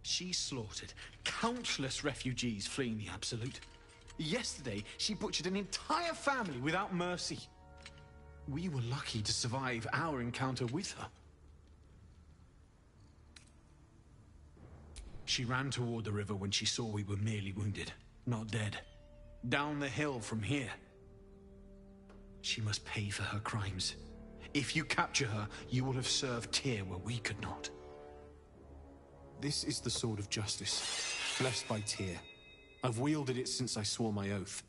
She slaughtered countless refugees fleeing the Absolute. Yesterday, she butchered an entire family without mercy. We were lucky to survive our encounter with her. She ran toward the river when she saw we were merely wounded, not dead. Down the hill from here. She must pay for her crimes. If you capture her, you will have served Tyr where we could not. This is the sword of justice, blessed by Tyr. I've wielded it since I swore my oath.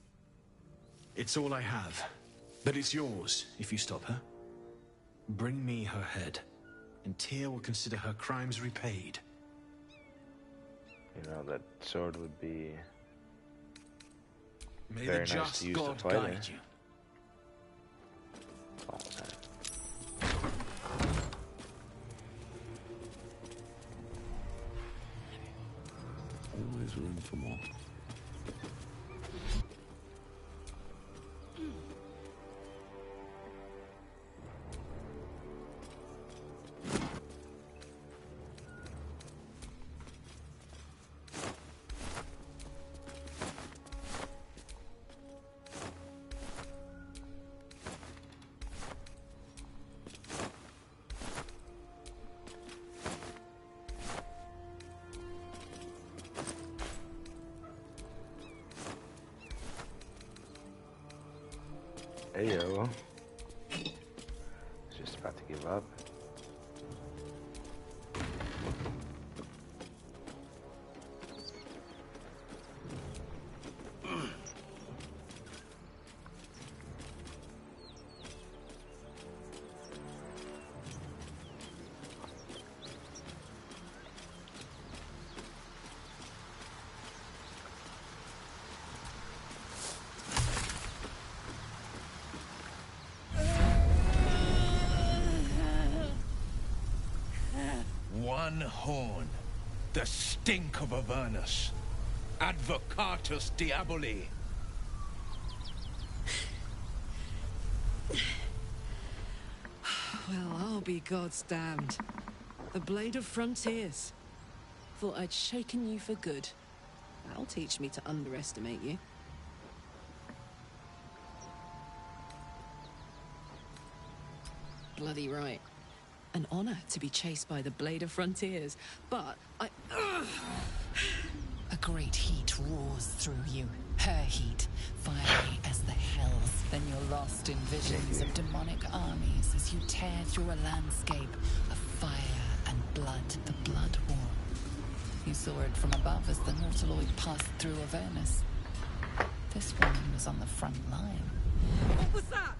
It's all I have, but it's yours if you stop her. Bring me her head, and Tyr will consider her crimes repaid. You know, that sword would be May very the nice just to use God to fight guide her. you. All the time. Always room for more. Ayo. Just about to give up. One horn, the stink of Avernus, advocatus diaboli. Well, I'll be God's damned. The Blade of Frontiers. Thought I'd shaken you for good. That'll teach me to underestimate you. Bloody right. An honor to be chased by the Blade of Frontiers, but I... A great heat roars through you. Her heat, fiery as the hells. Then you're lost in visions of demonic armies as you tear through a landscape of fire and blood, the Blood War. You saw it from above as the Nautiloid passed through Avernus. This woman was on the front line. What was that?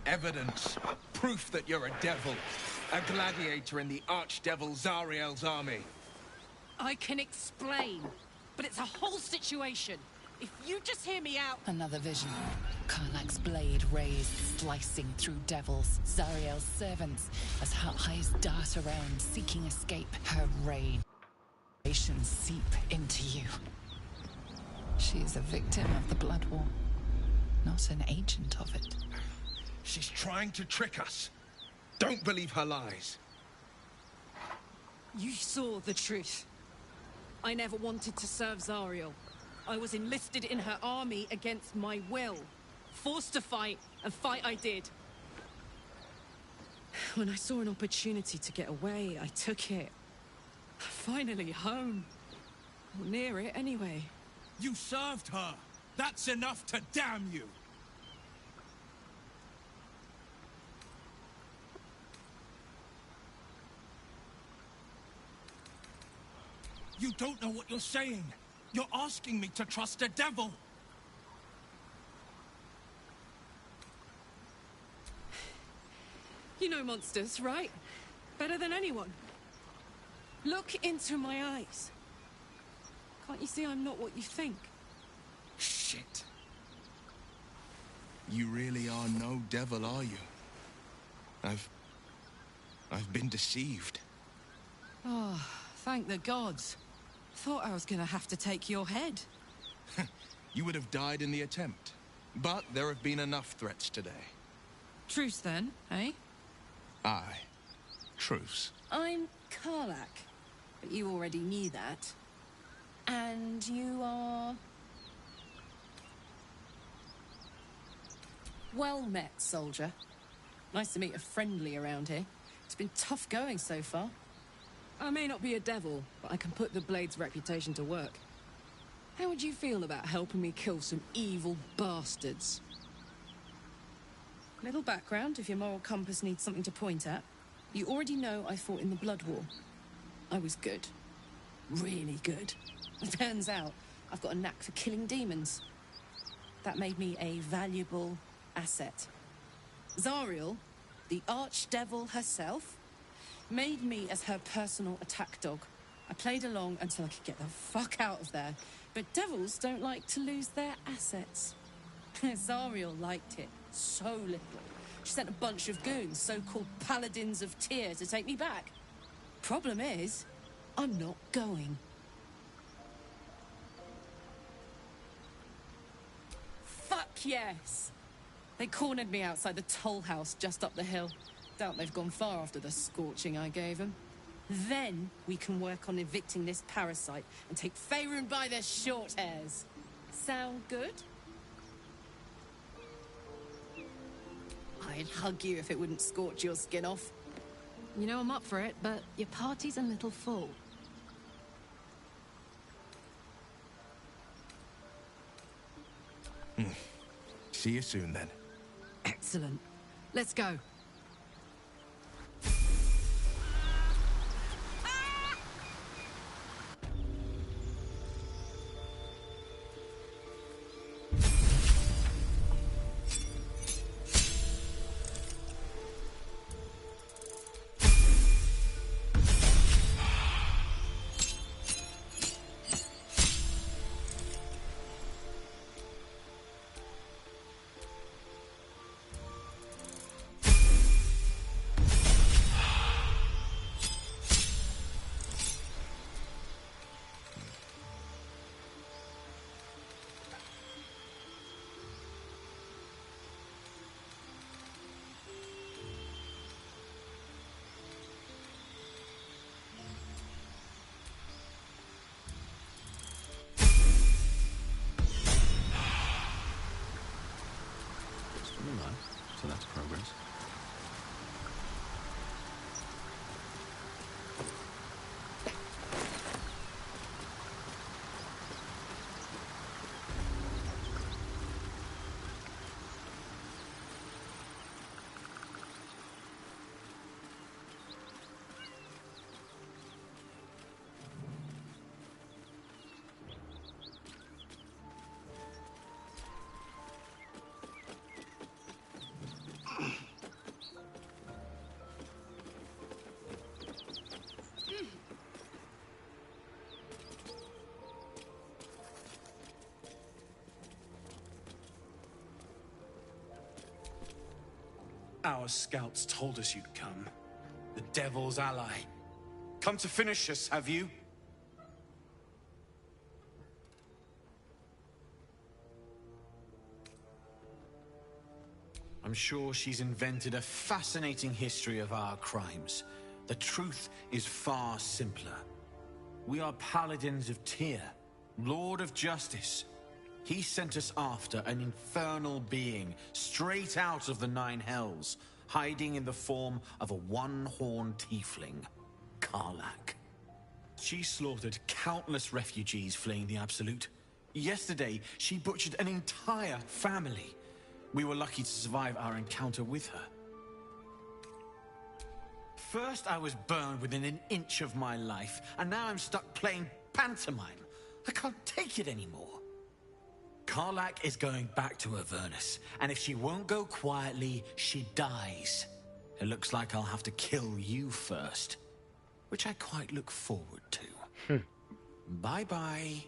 Evidence, proof that you're a devil, a gladiator in the archdevil Zariel's army. I can explain, but it's a whole situation. If you just hear me out... Another vision. Karlach's blade raised, slicing through devils, Zariel's servants, as her eyes dart around, seeking escape. Her rage seep into you. She is a victim of the Blood War, not an agent of it. She's trying to trick us. Don't believe her lies. You saw the truth. I never wanted to serve Zariel. I was enlisted in her army against my will. Forced to fight, and fight I did. When I saw an opportunity to get away, I took it. Finally home. Or near it, anyway. You served her. That's enough to damn you. You don't know what you're saying. You're asking me to trust a devil. You know monsters, right? Better than anyone. Look into my eyes. Can't you see I'm not what you think? Shit. You really are no devil, are you? I've been deceived. Oh, thank the gods. Thought I was gonna have to take your head. You would have died in the attempt. But there have been enough threats today. Truce then, eh? Aye. Truce. I'm Karlach. but you already knew that. And you are... Well met, soldier. Nice to meet a friendly around here. It's been tough going so far. I may not be a devil, but I can put the Blade's reputation to work. How would you feel about helping me kill some evil bastards? Little background, if your moral compass needs something to point at. You already know I fought in the Blood War. I was good. Really good. Turns out, I've got a knack for killing demons. That made me a valuable asset. Zariel, the archdevil herself, made me as her personal attack dog. I played along until I could get the fuck out of there. But devils don't like to lose their assets. Zariel liked it so little. She sent a bunch of goons, so-called paladins of Tyr, to take me back. Problem is, I'm not going. Fuck yes! They cornered me outside the toll house just up the hill. Doubt they've gone far after the scorching I gave them. Then we can work on evicting this parasite and take Faerun by their short hairs. Sound good? I'd hug you if it wouldn't scorch your skin off. You know I'm up for it, but your party's a little full. See you soon, then. Excellent. Let's go. So that's progress. Our scouts told us you'd come. The Devil's ally. Come to finish us, have you? I'm sure she's invented a fascinating history of our crimes. The truth is far simpler. We are paladins of Tyr, Lord of Justice. He sent us after an infernal being, straight out of the Nine Hells, hiding in the form of a one-horned tiefling, Karlach. She slaughtered countless refugees fleeing the Absolute. Yesterday, she butchered an entire family. We were lucky to survive our encounter with her. First, I was burned within an inch of my life, and now I'm stuck playing pantomime. I can't take it anymore. Karlach is going back to Avernus, and if she won't go quietly, she dies. It looks like I'll have to kill you first, which I quite look forward to. Bye-bye.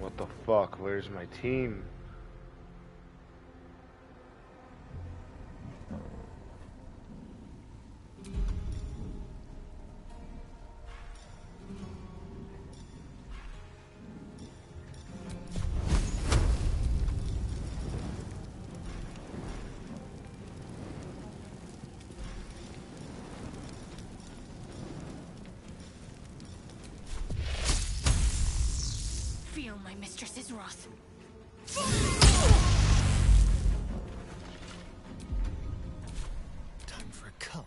What the fuck? Where's my team? my mistress's wrath. Time for a cull.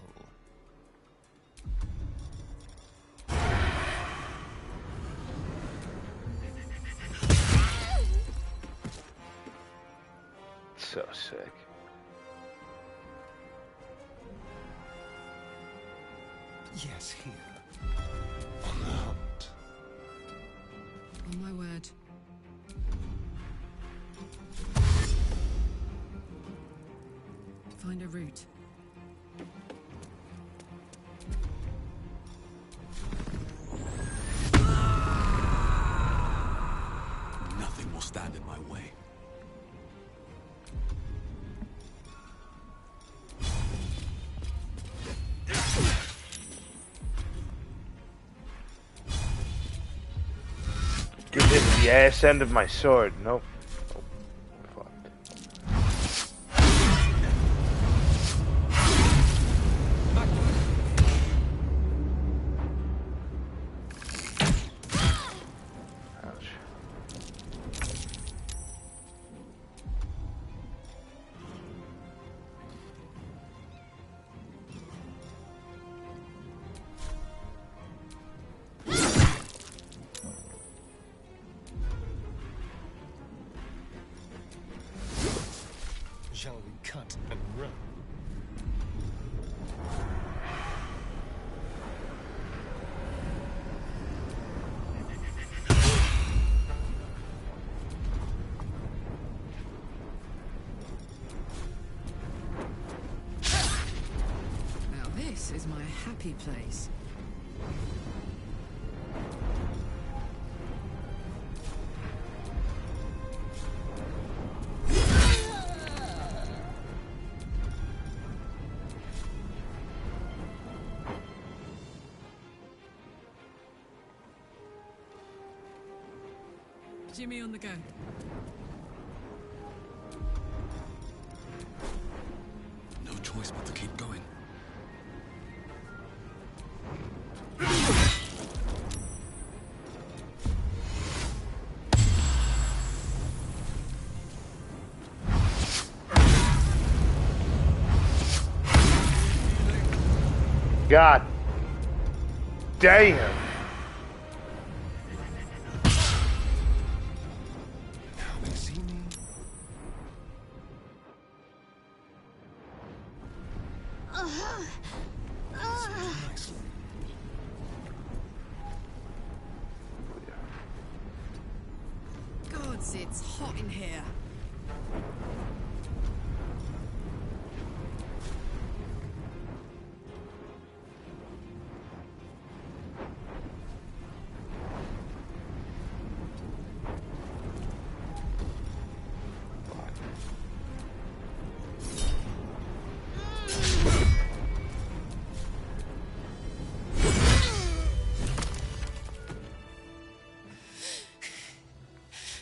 So sick. Yes, here. On the hunt. On my word. Find a route. Nothing will stand in my way. Dude, this is the ass end of my sword. Nope. Oh, fucked. Ouch. Shall we cut and run? Now this is my happy place. Jimmy on the go. No choice but to keep going. God damn. Now they see me. Nicely. Gods, it's hot in here.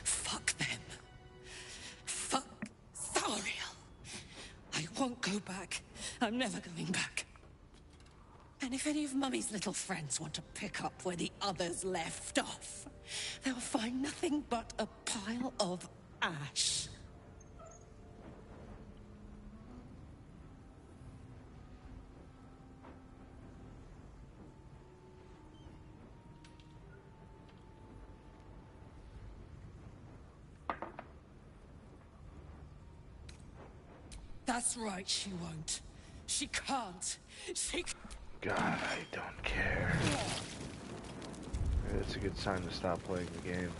Fuck them. Fuck Thariel. I won't go back. I'm never going back. And if any of Mummy's little friends want to pick up where the others left off, they'll find nothing but a pile of ash. That's right, she won't. She can't. She... God, I don't care. Maybe that's a good sign to stop playing the game.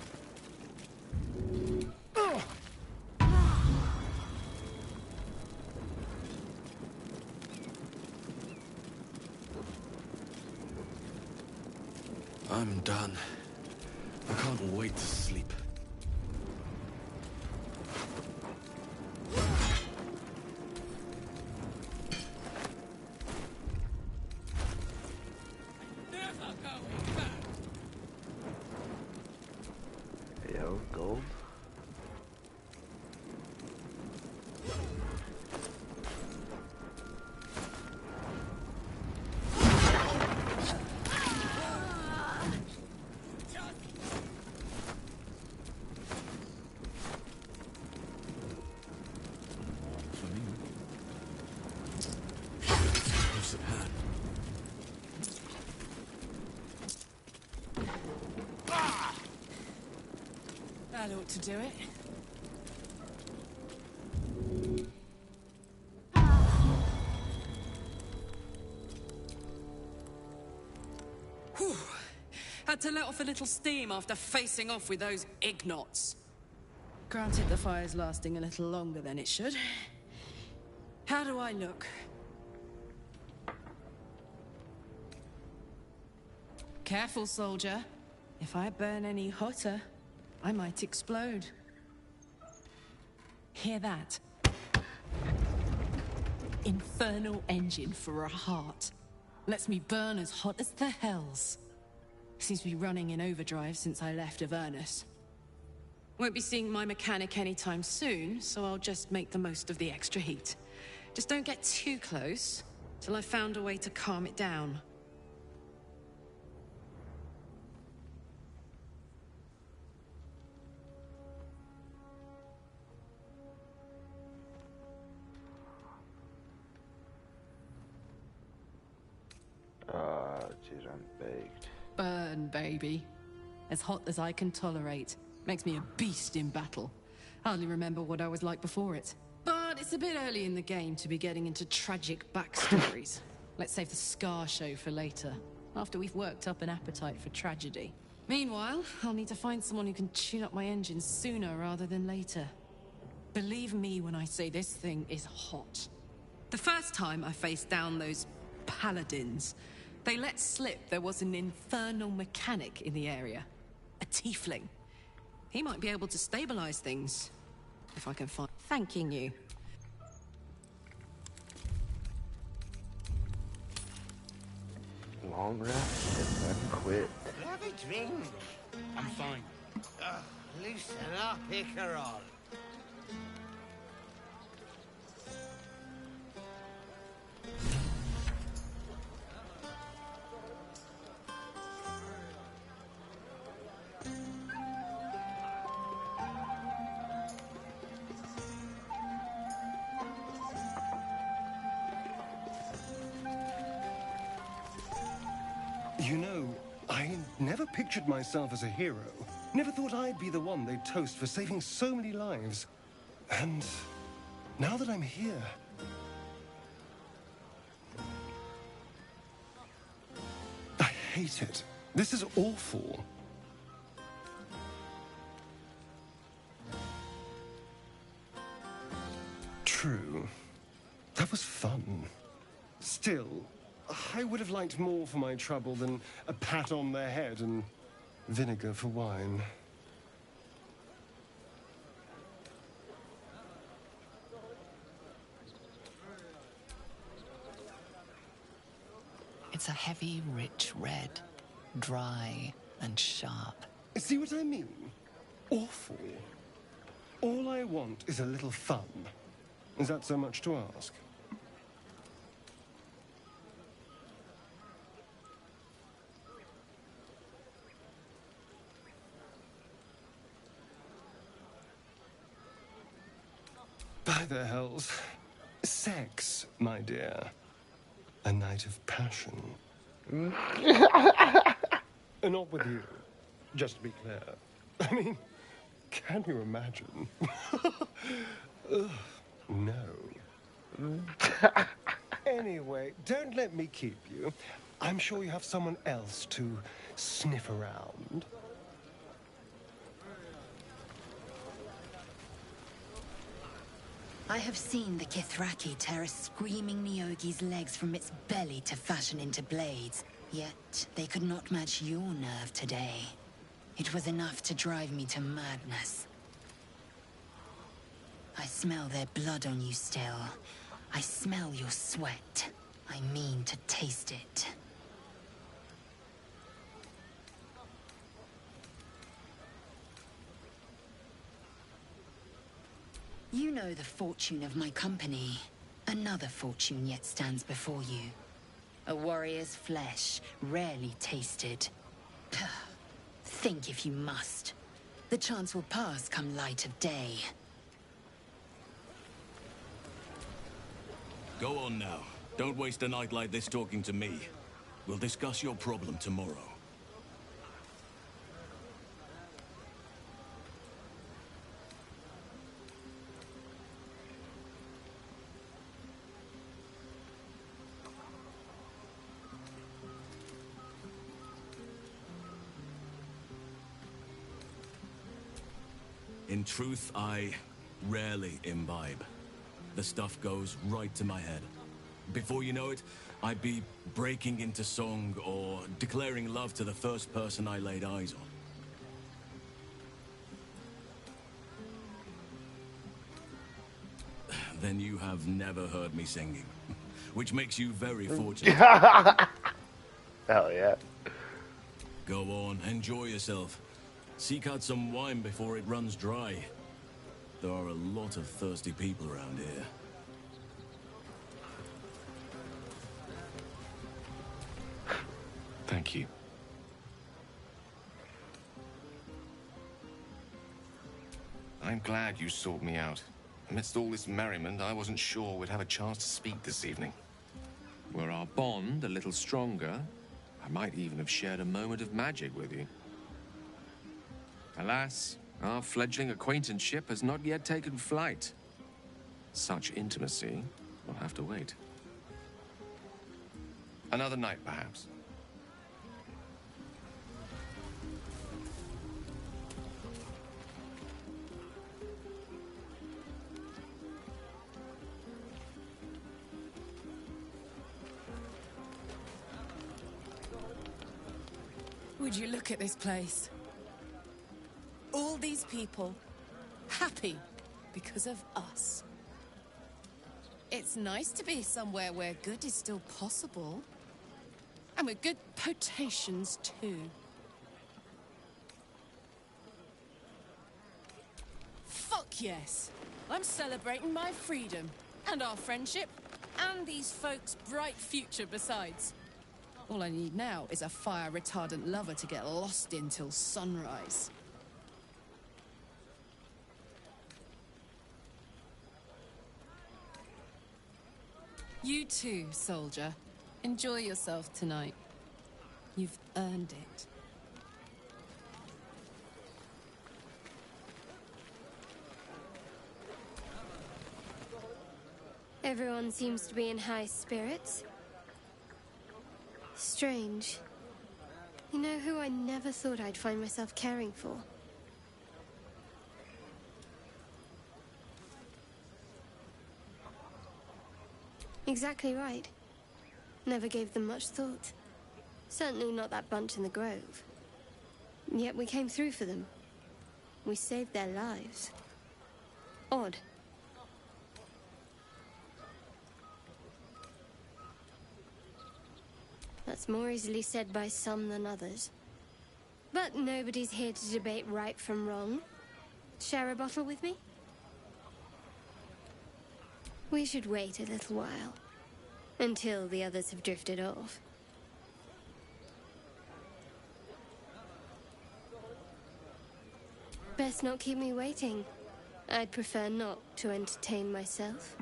I'm done. I can't wait to sleep. Never going back. Yo, gold. ought to do it. Whew. Had to let off a little steam after facing off with those ignots. Granted, the fire's lasting a little longer than it should. How do I look? Careful, soldier. If I burn any hotter, I might explode. Hear that? Infernal engine for a heart. Lets me burn as hot as the hells. Seems to be running in overdrive since I left Avernus. Won't be seeing my mechanic anytime soon, so I'll just make the most of the extra heat. Just don't get too close, till I've found a way to calm it down. Geez, I'm baked. Burn, baby. As hot as I can tolerate. Makes me a beast in battle. Hardly remember what I was like before it. But it's a bit early in the game to be getting into tragic backstories. Let's save the scar show for later, after we've worked up an appetite for tragedy. Meanwhile, I'll need to find someone who can tune up my engine sooner rather than later. Believe me when I say this thing is hot. The first time I faced down those paladins, they let slip there was an infernal mechanic in the area. A tiefling. He might be able to stabilize things, if I can find... Thanking you. Long rest and then quit. Have a drink. I'm fine. Loosen up, Icaron. You know, I never pictured myself as a hero. Never thought I'd be the one they'd toast for saving so many lives. And now that I'm here... I hate it. This is awful. True. That was fun. Still, I would have liked more for my trouble than a pat on the head and vinegar for wine. It's a heavy, rich red, dry and sharp. See what I mean? Awful. All I want is a little fun. Is that so much to ask? By the hells. Sex, my dear. A night of passion. Not with you, just to be clear. I mean, can you imagine? Ugh, no. Anyway, don't let me keep you. I'm sure you have someone else to sniff around. I have seen the Kithraki tear a screaming Neogi's legs from its belly to fashion into blades. Yet, they could not match your nerve today. It was enough to drive me to madness. I smell their blood on you still. I smell your sweat. I mean to taste it. You know the fortune of my company. Another fortune yet stands before you. A warrior's flesh, rarely tasted. Think if you must. The chance will pass come light of day. Go on now. Don't waste a night like this talking to me. We'll discuss your problem tomorrow. In truth, I rarely imbibe. The stuff goes right to my head. Before you know it, I'd be breaking into song or declaring love to the first person I laid eyes on. Then you have never heard me singing, which makes you very fortunate. Hell yeah. Go on, enjoy yourself. Seek out some wine before it runs dry. There are a lot of thirsty people around here. Thank you. I'm glad you sought me out. Amidst all this merriment, I wasn't sure we'd have a chance to speak this evening. Were our bond a little stronger, I might even have shared a moment of magic with you. Alas, our fledgling acquaintanceship has not yet taken flight. Such intimacy will have to wait. Another night, perhaps. Would you look at this place? All these people, happy because of us. It's nice to be somewhere where good is still possible. And with good potations, too. Fuck yes! I'm celebrating my freedom, and our friendship, and these folks' bright future besides. All I need now is a fire-retardant lover to get lost in till sunrise. You too, soldier. Enjoy yourself tonight. You've earned it. Everyone seems to be in high spirits. Strange. You know who I never thought I'd find myself caring for? Exactly right. Never gave them much thought. Certainly not that bunch in the grove. Yet we came through for them. We saved their lives. Odd. That's more easily said by some than others. But nobody's here to debate right from wrong. Share a bottle with me? We should wait a little while. Until the others have drifted off. Best not keep me waiting. I'd prefer not to entertain myself.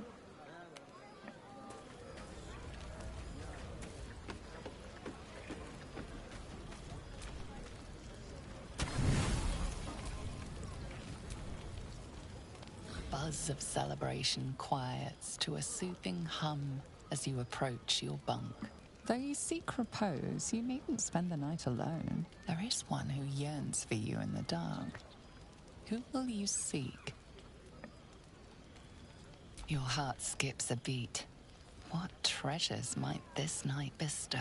Buzz of celebration quiets to a soothing hum as you approach your bunk. Though you seek repose, you needn't spend the night alone. There is one who yearns for you in the dark. Who will you seek? Your heart skips a beat. What treasures might this night bestow?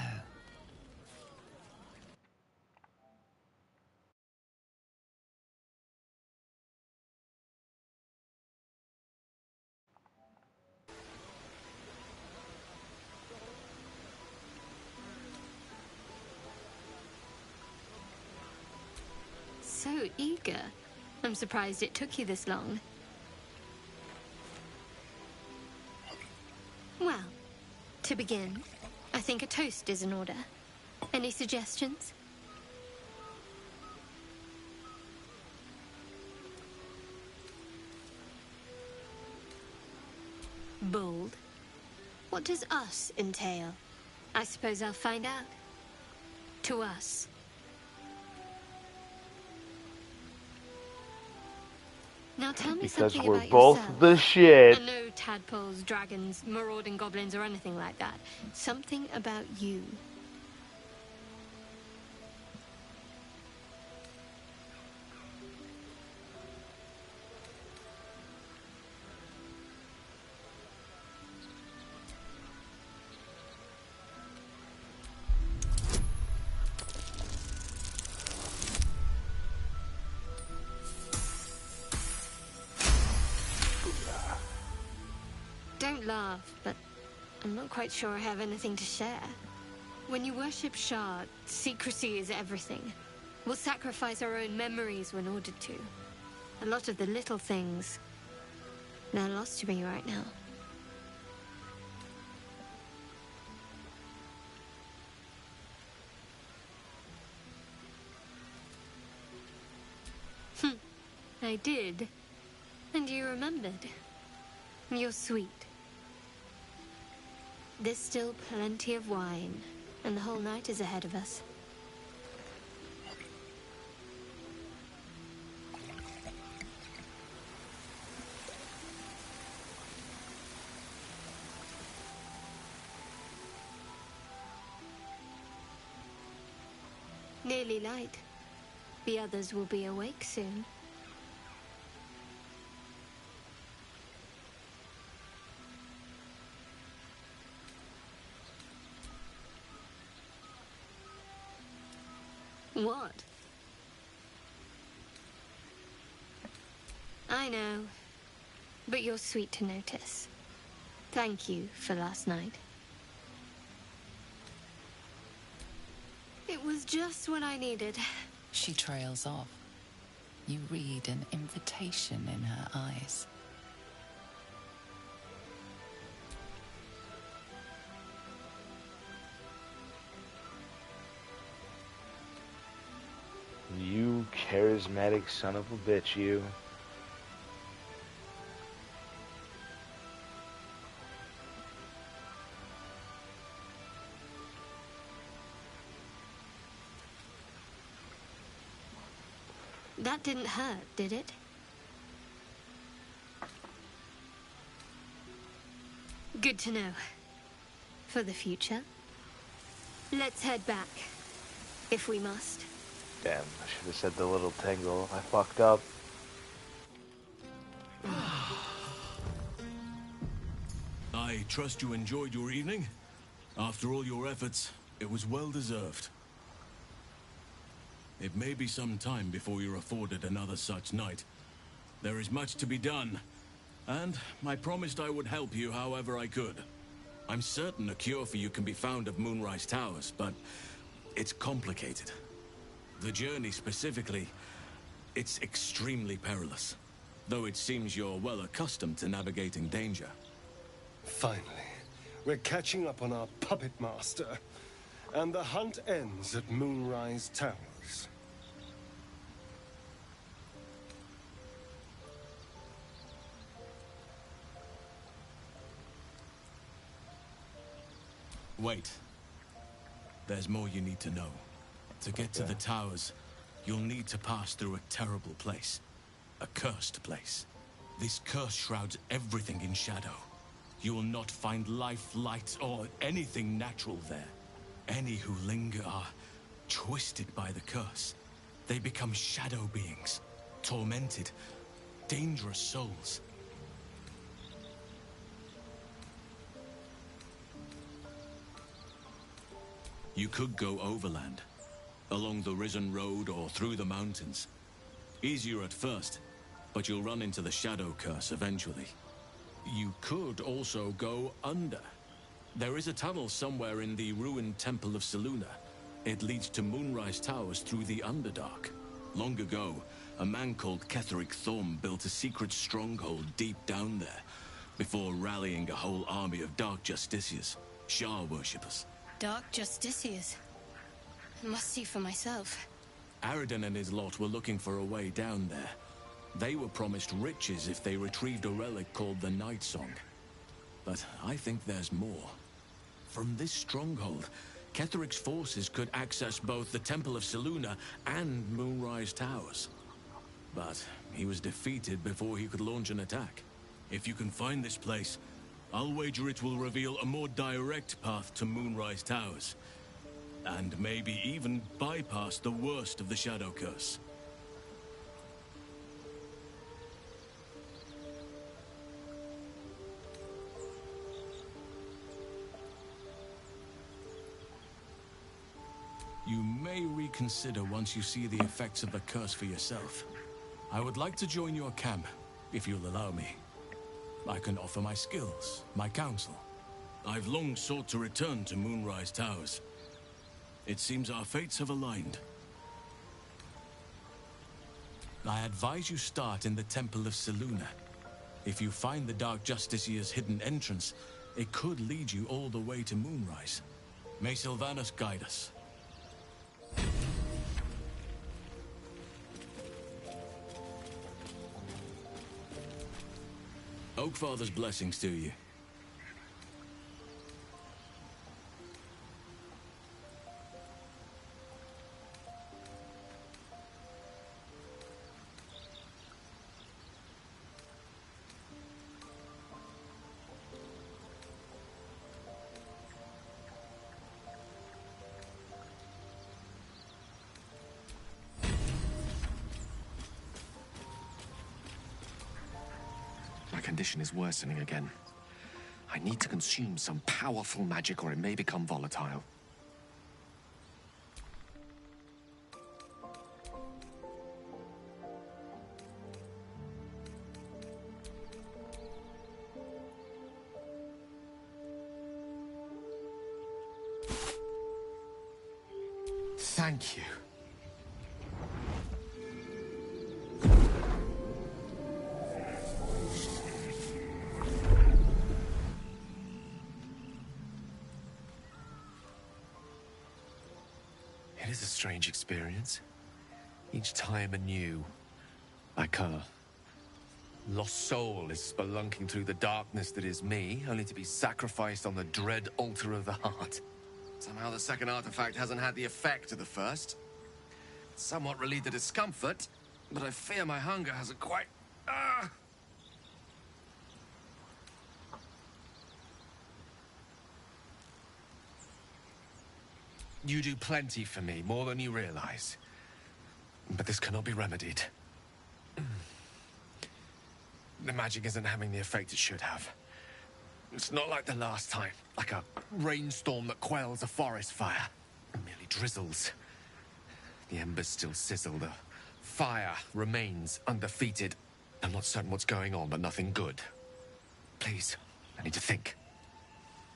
So eager. I'm surprised it took you this long. Well, to begin, I think a toast is in order. Any suggestions? Bold. What does us entail? I suppose I'll find out. To us. Now tell me Because something we're about both yourself. the shit. And no tadpoles, dragons, marauding goblins, or anything like that. Something about you. Don't laugh, but I'm not quite sure I have anything to share. When you worship Shard, secrecy is everything. We'll sacrifice our own memories when ordered to. A lot of the little things, they're lost to me right now. I did. And you remembered. You're sweet. There's still plenty of wine, and the whole night is ahead of us. Nearly light. The others will be awake soon. What? I know, but you're sweet to notice. Thank you for last night. It was just what I needed. She trails off. You read an invitation in her eyes. You charismatic son of a bitch, you. That didn't hurt, did it? Good to know. For the future. Let's head back, if we must. Damn, I should have said the little tingle. I fucked up. I trust you enjoyed your evening. After all your efforts, it was well deserved. It may be some time before you're afforded another such night. There is much to be done, and I promised I would help you however I could. I'm certain a cure for you can be found at Moonrise Towers, but it's complicated. The journey specifically, it's extremely perilous, though it seems you're well accustomed to navigating danger. Finally, we're catching up on our puppet master, and the hunt ends at Moonrise Towers. Wait. There's more you need to know. To get to the towers, you'll need to pass through a terrible place. A cursed place. This curse shrouds everything in shadow. You will not find life, light, or anything natural there. Any who linger are twisted by the curse. They become shadow beings, tormented, dangerous souls. You could go overland, along the Risen Road or through the mountains. Easier at first, but you'll run into the shadow curse eventually. You could also go under. There is a tunnel somewhere in the ruined Temple of Selûne. It leads to Moonrise Towers through the Underdark. Long ago, a man called Ketheric Thorm built a secret stronghold deep down there, before rallying a whole army of Dark Justiciars, Shah worshippers. Dark Justiciars. I must see for myself. Aradin and his lot were looking for a way down there. They were promised riches if they retrieved a relic called the Night Song. But I think there's more. From this stronghold, Ketheric's forces could access both the Temple of Selûne and Moonrise Towers. But he was defeated before he could launch an attack. If you can find this place, I'll wager it will reveal a more direct path to Moonrise Towers. And maybe even bypass the worst of the Shadow Curse. You may reconsider once you see the effects of the curse for yourself. I would like to join your camp, if you'll allow me. I can offer my skills, my counsel. I've long sought to return to Moonrise Towers. It seems our fates have aligned. I advise you start in the Temple of Selûne. If you find the Dark Justiciar's hidden entrance, it could lead you all the way to Moonrise. May Sylvanus guide us. Oakfather's blessings to you. My condition is worsening again. I need to consume some powerful magic or it may become volatile. Thank you. It is a strange experience. Each time anew. Like a lost soul is spelunking through the darkness that is me, only to be sacrificed on the dread altar of the heart. Somehow the second artifact hasn't had the effect of the first. It's somewhat relieved the discomfort, but I fear my hunger hasn't quite... You do plenty for me, more than you realize. But this cannot be remedied. The magic isn't having the effect it should have. It's not like the last time, like a rainstorm that quells a forest fire. It merely drizzles. The embers still sizzle, the fire remains undefeated. I'm not certain what's going on, but nothing good. Please, I need to think.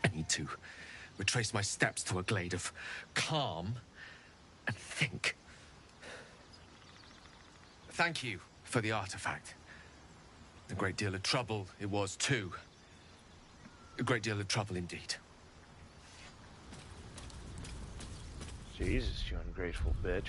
I need to retrace my steps to a glade of calm and think. Thank you for the artifact. A great deal of trouble it was too. A great deal of trouble indeed. Jesus, you ungrateful bitch.